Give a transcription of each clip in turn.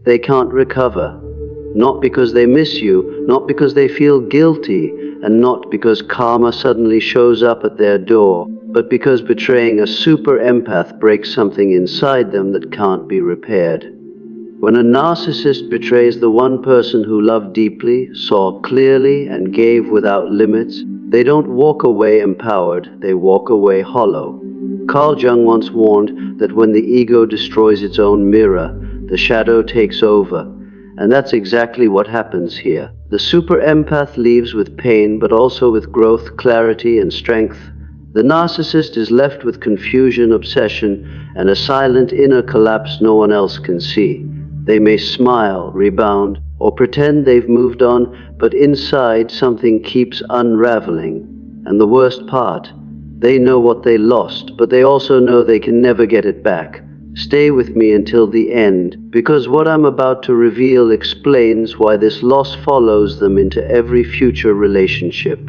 they can't recover. Not because they miss you, not because they feel guilty, and not because karma suddenly shows up at their door, but because betraying a super empath breaks something inside them that can't be repaired. When a narcissist betrays the one person who loved deeply, saw clearly, and gave without limits, they don't walk away empowered, they walk away hollow. Carl Jung once warned that when the ego destroys its own mirror, the shadow takes over, and that's exactly what happens here. The super empath leaves with pain, but also with growth, clarity, and strength. The narcissist is left with confusion, obsession, and a silent inner collapse no one else can see. They may smile, rebound, or pretend they've moved on, but inside something keeps unraveling. And the worst part, they know what they lost, but they also know they can never get it back. Stay with me until the end, because what I'm about to reveal explains why this loss follows them into every future relationship.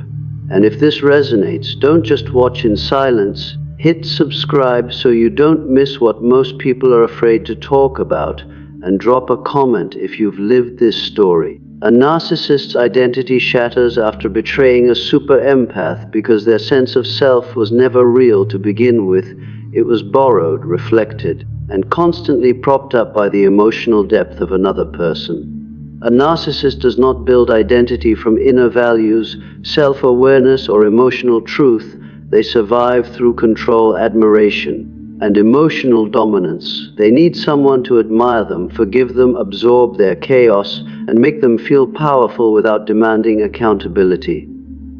And if this resonates, don't just watch in silence. Hit subscribe so you don't miss what most people are afraid to talk about, and drop a comment if you've lived this story. A narcissist's identity shatters after betraying a super empath because their sense of self was never real to begin with. It was borrowed, reflected, and constantly propped up by the emotional depth of another person. A narcissist does not build identity from inner values, self-awareness, or emotional truth. They survive through control, admiration, and emotional dominance. They need someone to admire them, forgive them, absorb their chaos, and make them feel powerful without demanding accountability.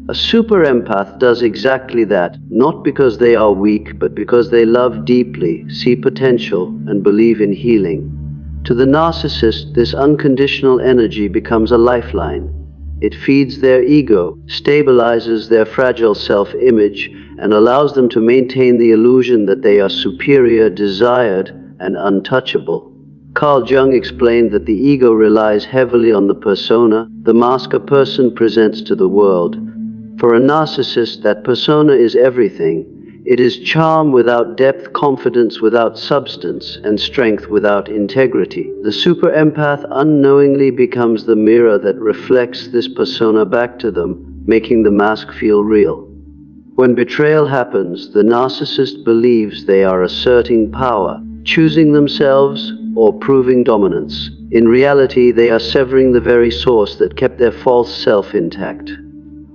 A super empath does exactly that, not because they are weak, but because they love deeply, see potential, and believe in healing. To the narcissist, this unconditional energy becomes a lifeline. It feeds their ego, stabilizes their fragile self-image, and allows them to maintain the illusion that they are superior, desired, and untouchable. Carl Jung explained that the ego relies heavily on the persona, the mask a person presents to the world. For a narcissist, that persona is everything. It is charm without depth, confidence without substance, and strength without integrity. The super empath unknowingly becomes the mirror that reflects this persona back to them, making the mask feel real. When betrayal happens, the narcissist believes they are asserting power, choosing themselves, or proving dominance. In reality, they are severing the very source that kept their false self intact.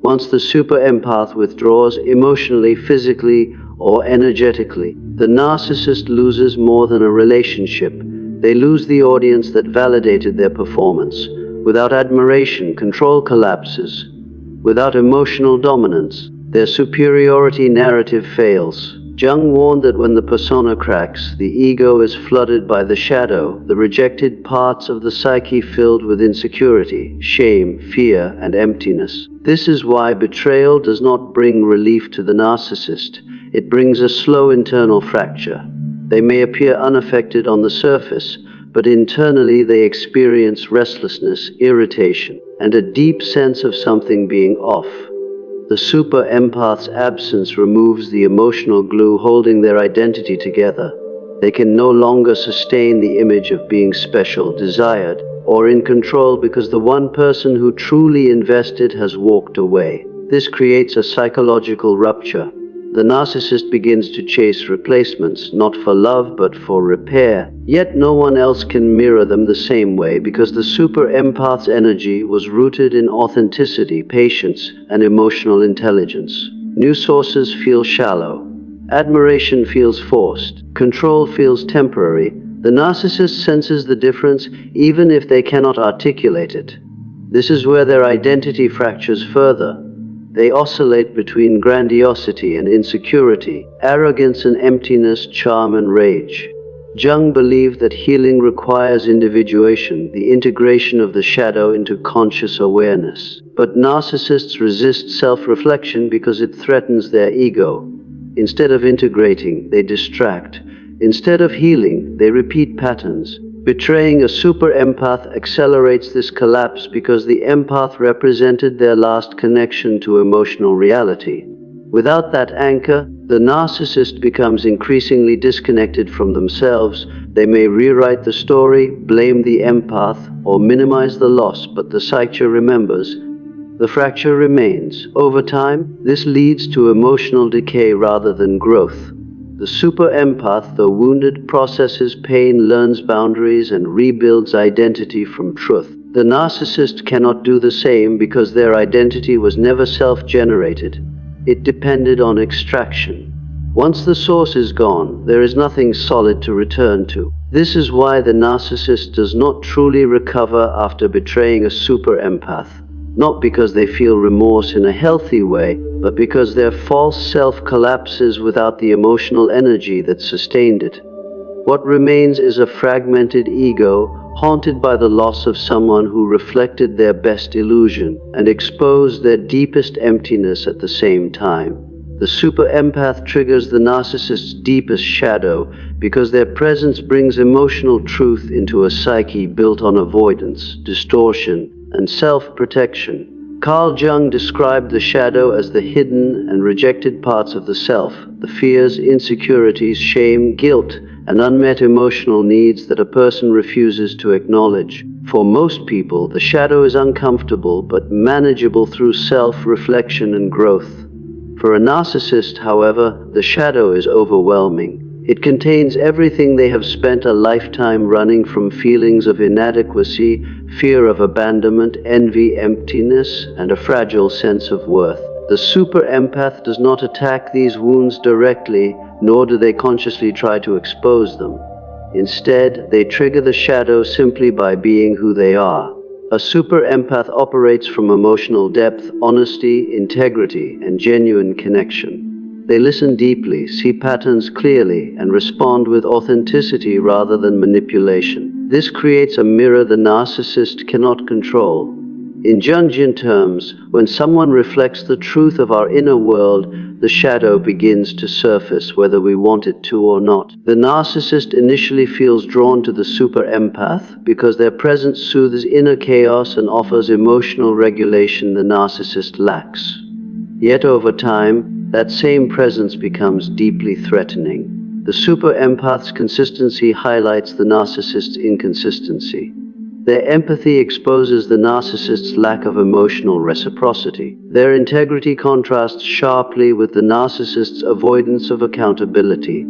Once the super empath withdraws emotionally, physically, or energetically, the narcissist loses more than a relationship. They lose the audience that validated their performance. Without admiration, control collapses. Without emotional dominance, their superiority narrative fails. Jung warned that when the persona cracks, the ego is flooded by the shadow, the rejected parts of the psyche filled with insecurity, shame, fear, and emptiness. This is why betrayal does not bring relief to the narcissist. It brings a slow internal fracture. They may appear unaffected on the surface, but internally they experience restlessness, irritation, and a deep sense of something being off. The super empath's absence removes the emotional glue holding their identity together. They can no longer sustain the image of being special, desired, or in control because the one person who truly invested has walked away. This creates a psychological rupture. The narcissist begins to chase replacements, not for love but for repair. Yet no one else can mirror them the same way because the super empath's energy was rooted in authenticity, patience, and emotional intelligence. New sources feel shallow. Admiration feels forced. Control feels temporary. The narcissist senses the difference even if they cannot articulate it. This is where their identity fractures further. They oscillate between grandiosity and insecurity, arrogance and emptiness, charm and rage. Jung believed that healing requires individuation, the integration of the shadow into conscious awareness. But narcissists resist self-reflection because it threatens their ego. Instead of integrating, they distract. Instead of healing, they repeat patterns. Betraying a super empath accelerates this collapse because the empath represented their last connection to emotional reality. Without that anchor, the narcissist becomes increasingly disconnected from themselves. They may rewrite the story, blame the empath, or minimize the loss, but the psyche remembers. The fracture remains. Over time, this leads to emotional decay rather than growth. The super empath, though wounded, processes pain, learns boundaries, and rebuilds identity from truth. The narcissist cannot do the same because their identity was never self-generated. It depended on extraction. Once the source is gone, there is nothing solid to return to. This is why the narcissist does not truly recover after betraying a super empath. Not because they feel remorse in a healthy way, but because their false self collapses without the emotional energy that sustained it. What remains is a fragmented ego, haunted by the loss of someone who reflected their best illusion and exposed their deepest emptiness at the same time. The super empath triggers the narcissist's deepest shadow because their presence brings emotional truth into a psyche built on avoidance, distortion, and self-protection. Carl Jung described the shadow as the hidden and rejected parts of the self, the fears, insecurities, shame, guilt, and unmet emotional needs that a person refuses to acknowledge. For most people, the shadow is uncomfortable but manageable through self-reflection and growth. For a narcissist, however, the shadow is overwhelming. It contains everything they have spent a lifetime running from: feelings of inadequacy, fear of abandonment, envy, emptiness, and a fragile sense of worth. The super empath does not attack these wounds directly, nor do they consciously try to expose them. Instead, they trigger the shadow simply by being who they are. A super empath operates from emotional depth, honesty, integrity, and genuine connection. They listen deeply, see patterns clearly, and respond with authenticity rather than manipulation. This creates a mirror the narcissist cannot control. In Jungian terms, when someone reflects the truth of our inner world, the shadow begins to surface whether we want it to or not. The narcissist initially feels drawn to the super empath because their presence soothes inner chaos and offers emotional regulation the narcissist lacks. Yet over time, that same presence becomes deeply threatening. The super empath's consistency highlights the narcissist's inconsistency. Their empathy exposes the narcissist's lack of emotional reciprocity. Their integrity contrasts sharply with the narcissist's avoidance of accountability.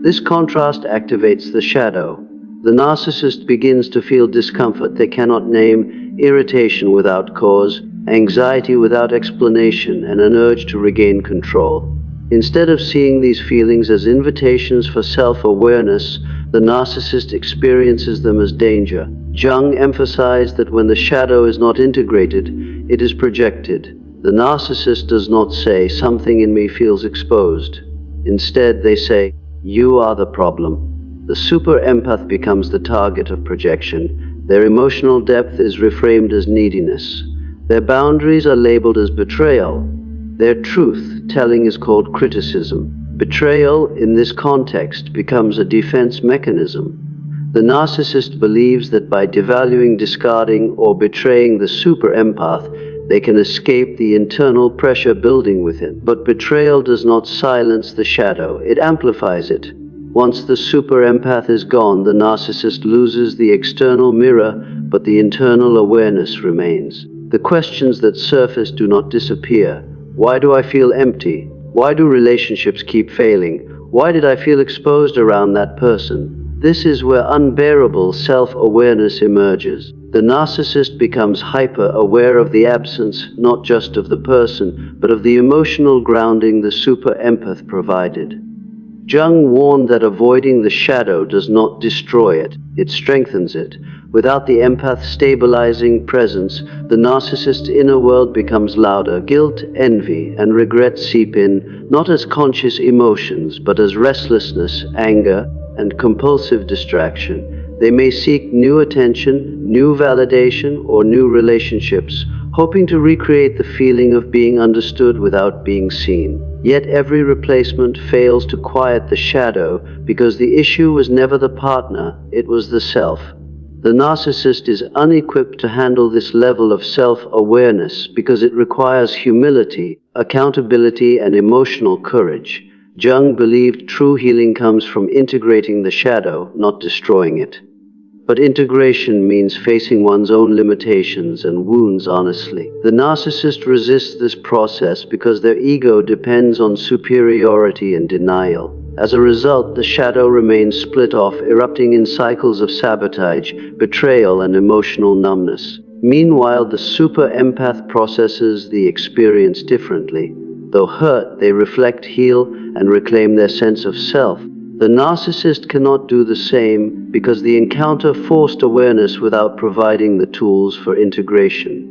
This contrast activates the shadow. The narcissist begins to feel discomfort they cannot name, irritation without cause, anxiety without explanation, and an urge to regain control. Instead of seeing these feelings as invitations for self-awareness, the narcissist experiences them as danger. Jung emphasized that when the shadow is not integrated, it is projected. The narcissist does not say, "Something in me feels exposed." Instead, they say, "You are the problem." The super empath becomes the target of projection. Their emotional depth is reframed as neediness. Their boundaries are labeled as betrayal. Their truth-telling is called criticism. Betrayal, in this context, becomes a defense mechanism. The narcissist believes that by devaluing, discarding, or betraying the super empath, they can escape the internal pressure building within. But betrayal does not silence the shadow, it amplifies it. Once the super empath is gone, the narcissist loses the external mirror, but the internal awareness remains. The questions that surface do not disappear. Why do I feel empty? Why do relationships keep failing? Why did I feel exposed around that person? This is where unbearable self-awareness emerges. The narcissist becomes hyper-aware of the absence, not just of the person, but of the emotional grounding the super empath provided. Jung warned that avoiding the shadow does not destroy it, it strengthens it. Without the empath's stabilizing presence, the narcissist's inner world becomes louder. Guilt, envy, and regret seep in, not as conscious emotions, but as restlessness, anger, and compulsive distraction. They may seek new attention, new validation, or new relationships, hoping to recreate the feeling of being understood without being seen. Yet every replacement fails to quiet the shadow because the issue was never the partner, it was the self. The narcissist is unequipped to handle this level of self-awareness because it requires humility, accountability, and emotional courage. Jung believed true healing comes from integrating the shadow, not destroying it. But integration means facing one's own limitations and wounds honestly. The narcissist resists this process because their ego depends on superiority and denial. As a result, the shadow remains split off, erupting in cycles of sabotage, betrayal, and emotional numbness. Meanwhile, the super empath processes the experience differently. Though hurt, they reflect, heal, and reclaim their sense of self. The narcissist cannot do the same because the encounter forced awareness without providing the tools for integration.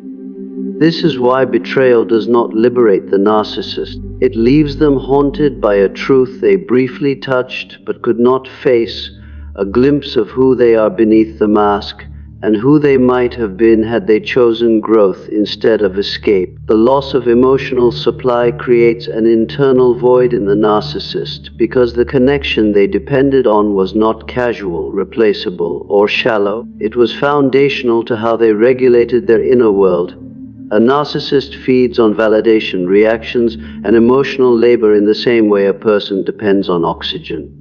This is why betrayal does not liberate the narcissist. It leaves them haunted by a truth they briefly touched but could not face, a glimpse of who they are beneath the mask, and who they might have been had they chosen growth instead of escape. The loss of emotional supply creates an internal void in the narcissist because the connection they depended on was not casual, replaceable, or shallow. It was foundational to how they regulated their inner world. A narcissist feeds on validation, reactions, and emotional labor in the same way a person depends on oxygen.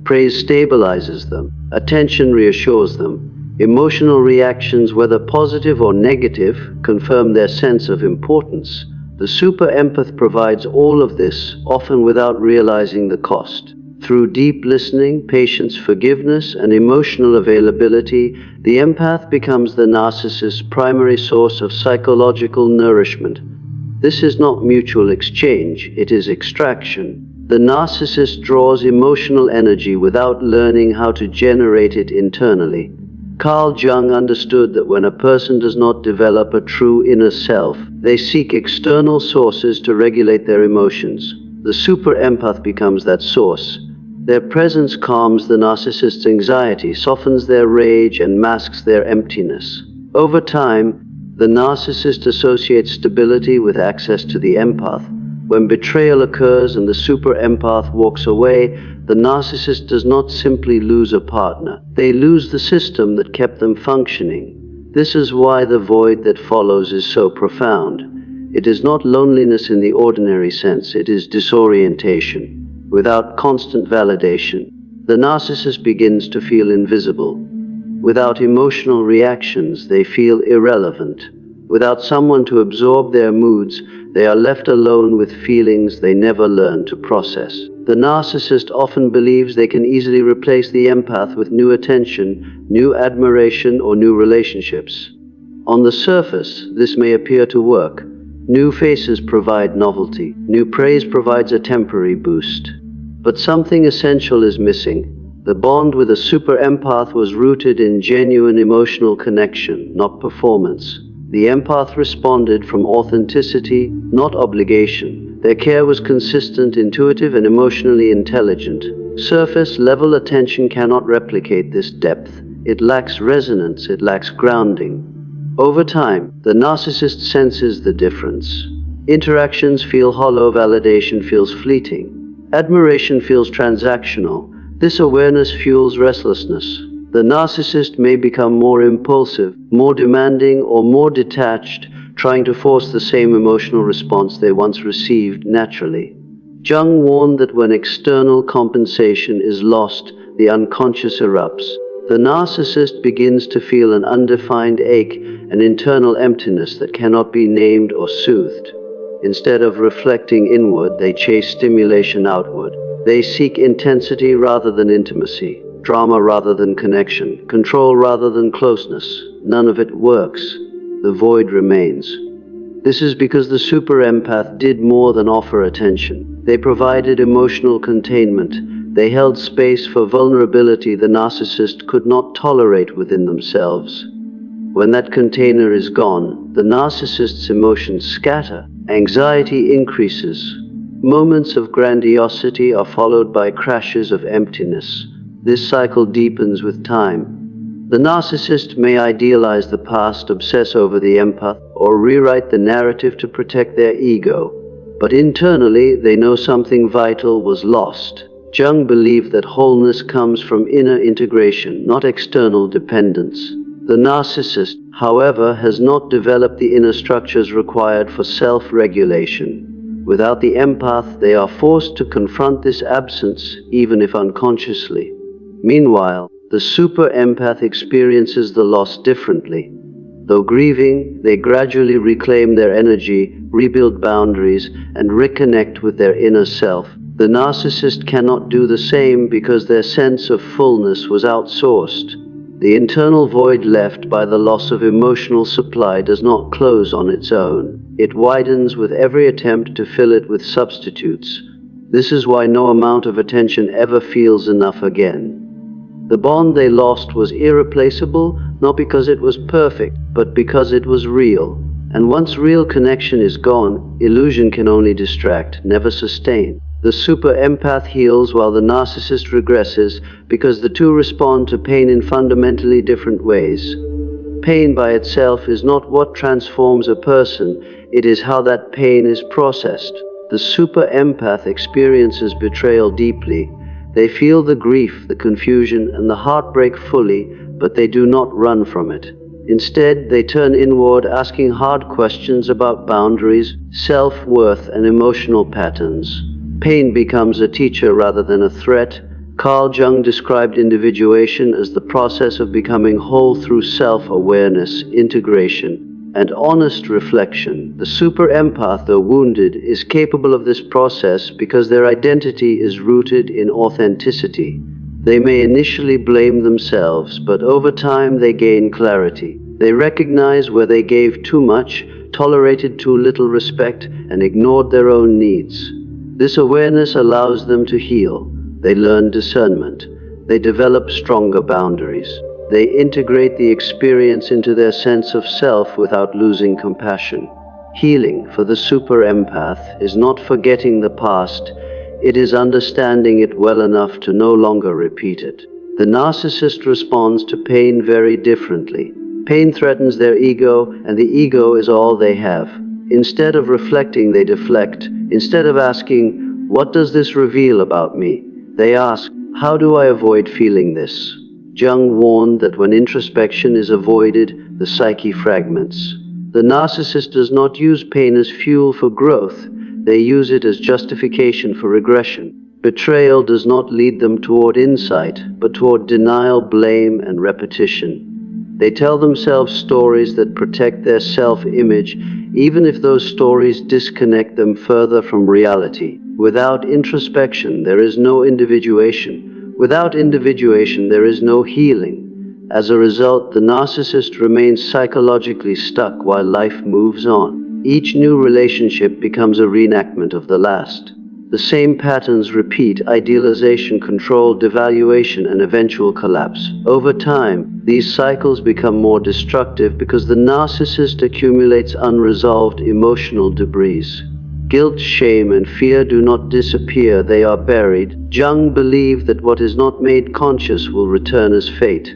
Praise stabilizes them. Attention reassures them. Emotional reactions, whether positive or negative, confirm their sense of importance. The super empath provides all of this, often without realizing the cost. Through deep listening, patience, forgiveness, and emotional availability, the empath becomes the narcissist's primary source of psychological nourishment. This is not mutual exchange, it is extraction. The narcissist draws emotional energy without learning how to generate it internally. Carl Jung understood that when a person does not develop a true inner self, they seek external sources to regulate their emotions. The super empath becomes that source. Their presence calms the narcissist's anxiety, softens their rage, and masks their emptiness. Over time, the narcissist associates stability with access to the empath. When betrayal occurs and the super empath walks away, the narcissist does not simply lose a partner. They lose the system that kept them functioning. This is why the void that follows is so profound. It is not loneliness in the ordinary sense, it is disorientation. Without constant validation, the narcissist begins to feel invisible. Without emotional reactions, they feel irrelevant. Without someone to absorb their moods, they are left alone with feelings they never learned to process. The narcissist often believes they can easily replace the empath with new attention, new admiration, or new relationships. On the surface, this may appear to work. New faces provide novelty. New praise provides a temporary boost. But something essential is missing. The bond with a super empath was rooted in genuine emotional connection, not performance. The empath responded from authenticity, not obligation. Their care was consistent, intuitive, and emotionally intelligent. Surface-level attention cannot replicate this depth. It lacks resonance, it lacks grounding. Over time, the narcissist senses the difference. Interactions feel hollow, validation feels fleeting. Admiration feels transactional. This awareness fuels restlessness. The narcissist may become more impulsive, more demanding, or more detached, trying to force the same emotional response they once received naturally. Jung warned that when external compensation is lost, the unconscious erupts. The narcissist begins to feel an undefined ache, an internal emptiness that cannot be named or soothed. Instead of reflecting inward, they chase stimulation outward. They seek intensity rather than intimacy. Drama rather than connection, control rather than closeness. None of it works. The void remains. This is because the super empath did more than offer attention. They provided emotional containment. They held space for vulnerability the narcissist could not tolerate within themselves. When that container is gone, the narcissist's emotions scatter. Anxiety increases. Moments of grandiosity are followed by crashes of emptiness. This cycle deepens with time. The narcissist may idealize the past, obsess over the empath, or rewrite the narrative to protect their ego. But internally, they know something vital was lost. Jung believed that wholeness comes from inner integration, not external dependence. The narcissist, however, has not developed the inner structures required for self-regulation. Without the empath, they are forced to confront this absence, even if unconsciously. Meanwhile, the super empath experiences the loss differently. Though grieving, they gradually reclaim their energy, rebuild boundaries, and reconnect with their inner self. The narcissist cannot do the same because their sense of fullness was outsourced. The internal void left by the loss of emotional supply does not close on its own. It widens with every attempt to fill it with substitutes. This is why no amount of attention ever feels enough again. The bond they lost was irreplaceable, not because it was perfect, but because it was real. And once real connection is gone, illusion can only distract, never sustain. The super empath heals while the narcissist regresses because the two respond to pain in fundamentally different ways. Pain by itself is not what transforms a person, it is how that pain is processed. The super empath experiences betrayal deeply. They feel the grief, the confusion, and the heartbreak fully, but they do not run from it. Instead, they turn inward, asking hard questions about boundaries, self-worth, and emotional patterns. Pain becomes a teacher rather than a threat. Carl Jung described individuation as the process of becoming whole through self-awareness, integration, and honest reflection. The super empath, though wounded, is capable of this process because their identity is rooted in authenticity. They may initially blame themselves, but over time they gain clarity. They recognize where they gave too much, tolerated too little respect, and ignored their own needs. This awareness allows them to heal. They learn discernment. They develop stronger boundaries. They integrate the experience into their sense of self without losing compassion. Healing for the super empath is not forgetting the past, it is understanding it well enough to no longer repeat it. The narcissist responds to pain very differently. Pain threatens their ego, and the ego is all they have. Instead of reflecting, they deflect. Instead of asking, "What does this reveal about me?" they ask, "How do I avoid feeling this?" Jung warned that when introspection is avoided, the psyche fragments. The narcissist does not use pain as fuel for growth, they use it as justification for regression. Betrayal does not lead them toward insight, but toward denial, blame, and repetition. They tell themselves stories that protect their self-image, even if those stories disconnect them further from reality. Without introspection, there is no individuation. Without individuation, there is no healing. As a result, the narcissist remains psychologically stuck while life moves on. Each new relationship becomes a reenactment of the last. The same patterns repeat: idealization, control, devaluation, and eventual collapse. Over time, these cycles become more destructive because the narcissist accumulates unresolved emotional debris. Guilt, shame, and fear do not disappear, they are buried. Jung believed that what is not made conscious will return as fate.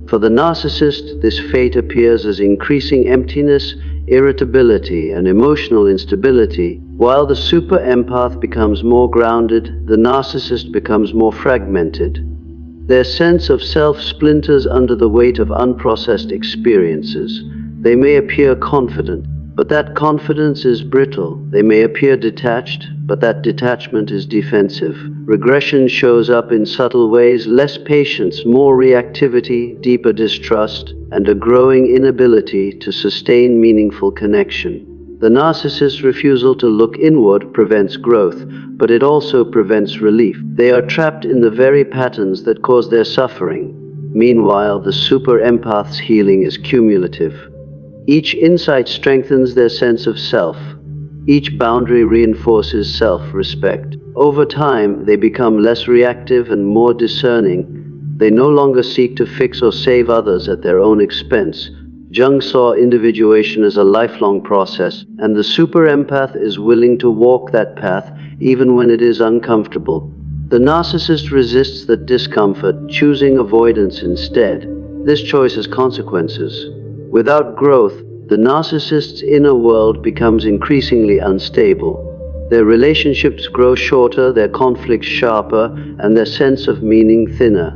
For the narcissist, this fate appears as increasing emptiness, irritability, and emotional instability. While the super empath becomes more grounded, the narcissist becomes more fragmented. Their sense of self splinters under the weight of unprocessed experiences. They may appear confident, but that confidence is brittle. They may appear detached, but that detachment is defensive. Regression shows up in subtle ways: less patience, more reactivity, deeper distrust, and a growing inability to sustain meaningful connection. The narcissist's refusal to look inward prevents growth, but it also prevents relief. They are trapped in the very patterns that cause their suffering. Meanwhile, the super empath's healing is cumulative. Each insight strengthens their sense of self. Each boundary reinforces self-respect. Over time, they become less reactive and more discerning. They no longer seek to fix or save others at their own expense. Jung saw individuation as a lifelong process, and the super empath is willing to walk that path even when it is uncomfortable. The narcissist resists that discomfort, choosing avoidance instead. This choice has consequences. Without growth, the narcissist's inner world becomes increasingly unstable. Their relationships grow shorter, their conflicts sharper, and their sense of meaning thinner.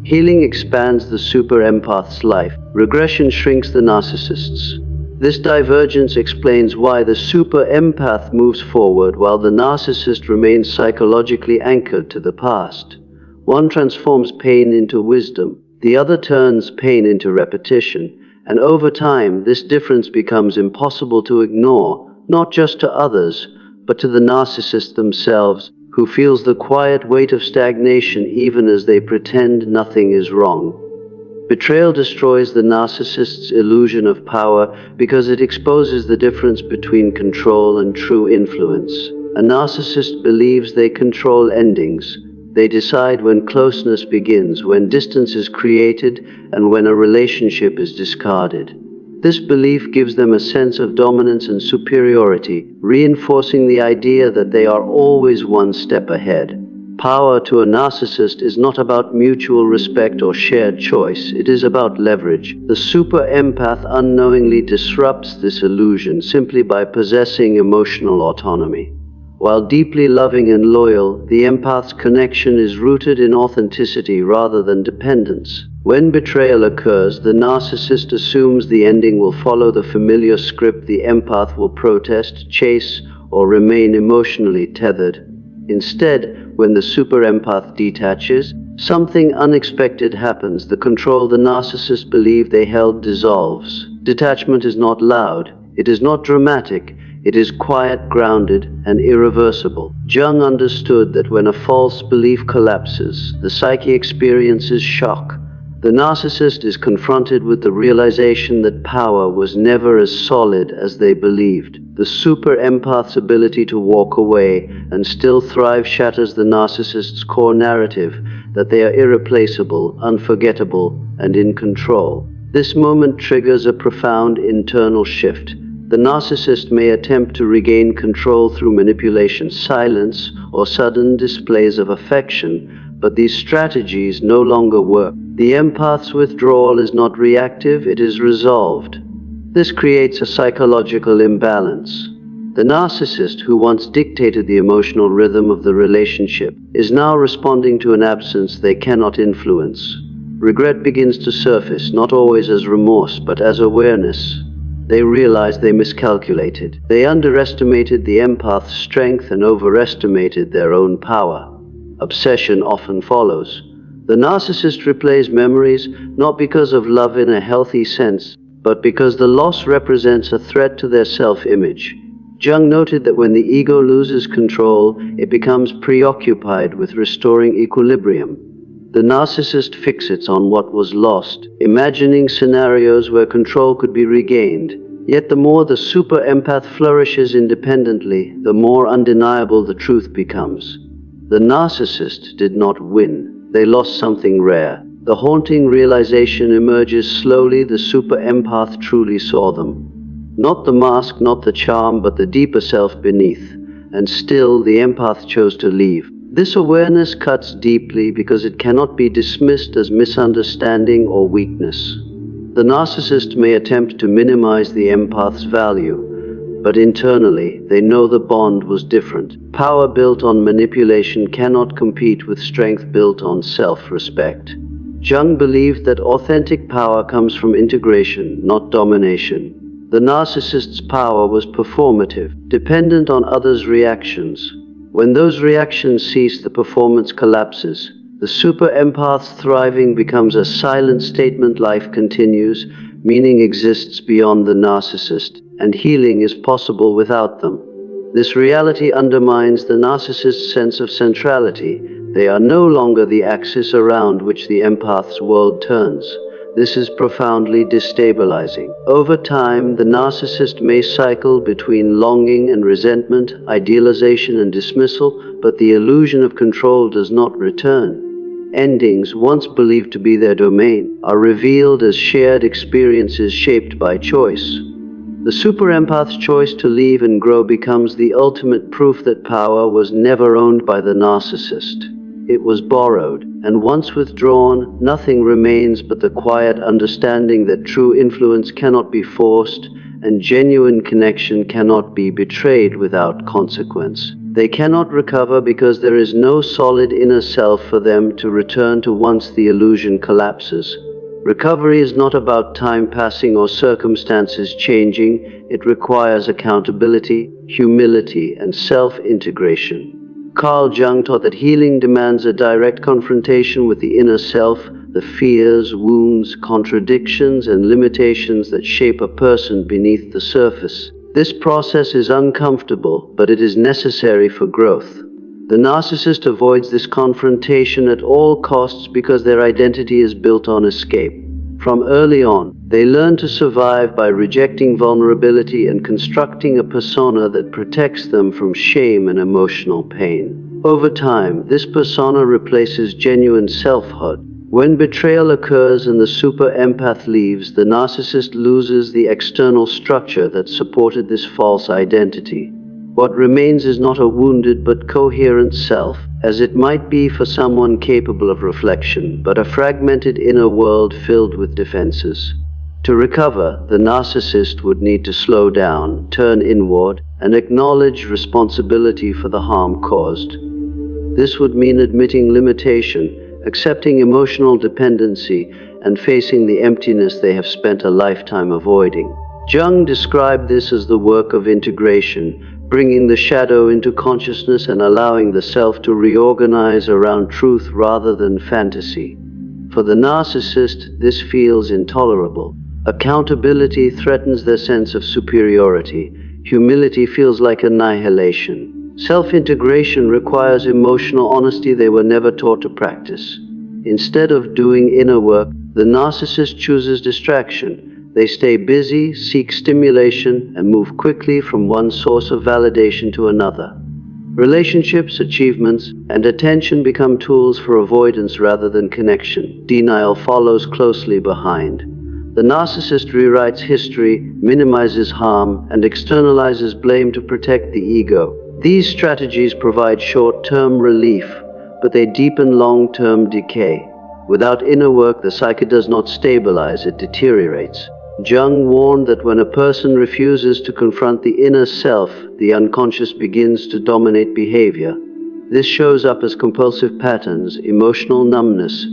Healing expands the super empath's life. Regression shrinks the narcissist's. This divergence explains why the super empath moves forward while the narcissist remains psychologically anchored to the past. One transforms pain into wisdom, the other turns pain into repetition, and over time this difference becomes impossible to ignore, not just to others, but to the narcissist themselves, who feels the quiet weight of stagnation even as they pretend nothing is wrong. Betrayal destroys the narcissist's illusion of power because it exposes the difference between control and true influence. A narcissist believes they control endings. They decide when closeness begins, when distance is created, and when a relationship is discarded. This belief gives them a sense of dominance and superiority, reinforcing the idea that they are always one step ahead. Power to a narcissist is not about mutual respect or shared choice, it is about leverage. The super empath unknowingly disrupts this illusion simply by possessing emotional autonomy. While deeply loving and loyal, the empath's connection is rooted in authenticity rather than dependence. When betrayal occurs, the narcissist assumes the ending will follow the familiar script. The empath will protest, chase, or remain emotionally tethered. Instead, when the super empath detaches, something unexpected happens. The control the narcissist believed they held dissolves. Detachment is not loud, it is not dramatic, it is quiet, grounded, and irreversible. Jung understood that when a false belief collapses, the psyche experiences shock. The narcissist is confronted with the realization that power was never as solid as they believed. The super empath's ability to walk away and still thrive shatters the narcissist's core narrative that they are irreplaceable, unforgettable, and in control. This moment triggers a profound internal shift. The narcissist may attempt to regain control through manipulation, silence, or sudden displays of affection, but these strategies no longer work. The empath's withdrawal is not reactive, it is resolved. This creates a psychological imbalance. The narcissist, who once dictated the emotional rhythm of the relationship, is now responding to an absence they cannot influence. Regret begins to surface, not always as remorse, but as awareness. They realize they miscalculated. They underestimated the empath's strength and overestimated their own power. Obsession often follows. The narcissist replays memories not because of love in a healthy sense, but because the loss represents a threat to their self-image. Jung noted that when the ego loses control, it becomes preoccupied with restoring equilibrium. The narcissist fixates on what was lost, imagining scenarios where control could be regained. Yet the more the super empath flourishes independently, the more undeniable the truth becomes. The narcissist did not win. They lost something rare. The haunting realization emerges slowly. The super empath truly saw them. Not the mask, not the charm, but the deeper self beneath. And still, the empath chose to leave. This awareness cuts deeply because it cannot be dismissed as misunderstanding or weakness. The narcissist may attempt to minimize the empath's value, but internally, they know the bond was different. Power built on manipulation cannot compete with strength built on self-respect. Jung believed that authentic power comes from integration, not domination. The narcissist's power was performative, dependent on others' reactions. When those reactions cease, the performance collapses. The super empath's thriving becomes a silent statement. Life continues, meaning exists beyond the narcissist, and healing is possible without them. This reality undermines the narcissist's sense of centrality. They are no longer the axis around which the empath's world turns. This is profoundly destabilizing. Over time, the narcissist may cycle between longing and resentment, idealization and dismissal, but the illusion of control does not return. Endings, once believed to be their domain, are revealed as shared experiences shaped by choice. The super empath's choice to leave and grow becomes the ultimate proof that power was never owned by the narcissist. It was borrowed, and once withdrawn, nothing remains but the quiet understanding that true influence cannot be forced, and genuine connection cannot be betrayed without consequence. They cannot recover because there is no solid inner self for them to return to once the illusion collapses. Recovery is not about time passing or circumstances changing. It requires accountability, humility, and self-integration. Carl Jung taught that healing demands a direct confrontation with the inner self, the fears, wounds, contradictions, and limitations that shape a person beneath the surface. This process is uncomfortable, but it is necessary for growth. The narcissist avoids this confrontation at all costs because their identity is built on escape. From early on, they learn to survive by rejecting vulnerability and constructing a persona that protects them from shame and emotional pain. Over time, this persona replaces genuine selfhood. When betrayal occurs and the super empath leaves, the narcissist loses the external structure that supported this false identity. What remains is not a wounded but coherent self, as it might be for someone capable of reflection, but a fragmented inner world filled with defenses. To recover, the narcissist would need to slow down, turn inward, and acknowledge responsibility for the harm caused. This would mean admitting limitation, accepting emotional dependency, and facing the emptiness they have spent a lifetime avoiding. Jung described this as the work of integration, bringing the shadow into consciousness and allowing the self to reorganize around truth rather than fantasy. For the narcissist, this feels intolerable. Accountability threatens their sense of superiority. Humility feels like annihilation. Self-integration requires emotional honesty they were never taught to practice. Instead of doing inner work, the narcissist chooses distraction. They stay busy, seek stimulation, and move quickly from one source of validation to another. Relationships, achievements, and attention become tools for avoidance rather than connection. Denial follows closely behind. The narcissist rewrites history, minimizes harm, and externalizes blame to protect the ego. These strategies provide short-term relief, but they deepen long-term decay. Without inner work, the psyche does not stabilize, it deteriorates. Jung warned that when a person refuses to confront the inner self, the unconscious begins to dominate behavior. This shows up as compulsive patterns, emotional numbness,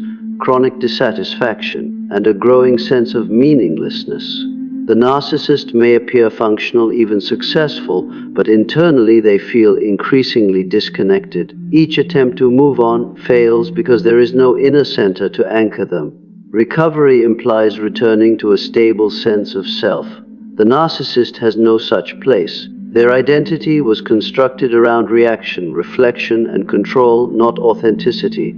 chronic dissatisfaction, and a growing sense of meaninglessness. The narcissist may appear functional, even successful, but internally they feel increasingly disconnected. Each attempt to move on fails because there is no inner center to anchor them. Recovery implies returning to a stable sense of self. The narcissist has no such place. Their identity was constructed around reaction, reflection, and control, not authenticity.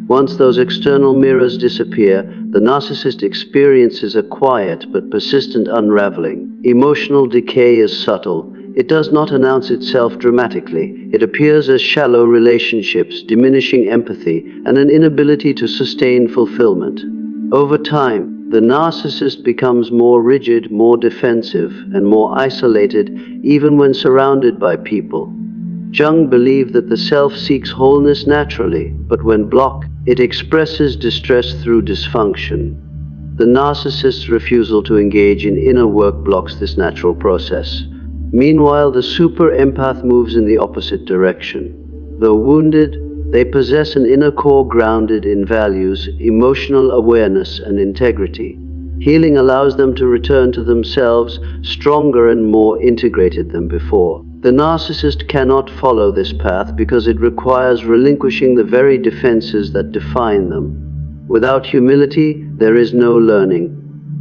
Once those external mirrors disappear, the narcissist experiences a quiet but persistent unraveling. Emotional decay is subtle. It does not announce itself dramatically. It appears as shallow relationships, diminishing empathy, and an inability to sustain fulfillment. Over time, the narcissist becomes more rigid, more defensive, and more isolated, even when surrounded by people. Jung believed that the self seeks wholeness naturally, but when blocked, it expresses distress through dysfunction. The narcissist's refusal to engage in inner work blocks this natural process. Meanwhile, the super empath moves in the opposite direction. Though wounded, they possess an inner core grounded in values, emotional awareness, and integrity. Healing allows them to return to themselves stronger and more integrated than before. The narcissist cannot follow this path because it requires relinquishing the very defenses that define them. Without humility, there is no learning.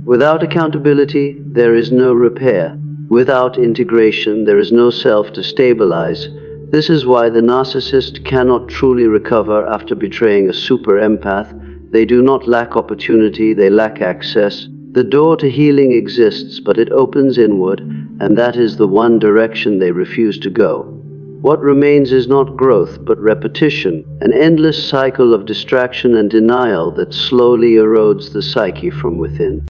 Without accountability, there is no repair. Without integration, there is no self to stabilize. This is why the narcissist cannot truly recover after betraying a super empath. They do not lack opportunity, they lack access. The door to healing exists, but it opens inward, and that is the one direction they refuse to go. What remains is not growth, but repetition, an endless cycle of distraction and denial that slowly erodes the psyche from within.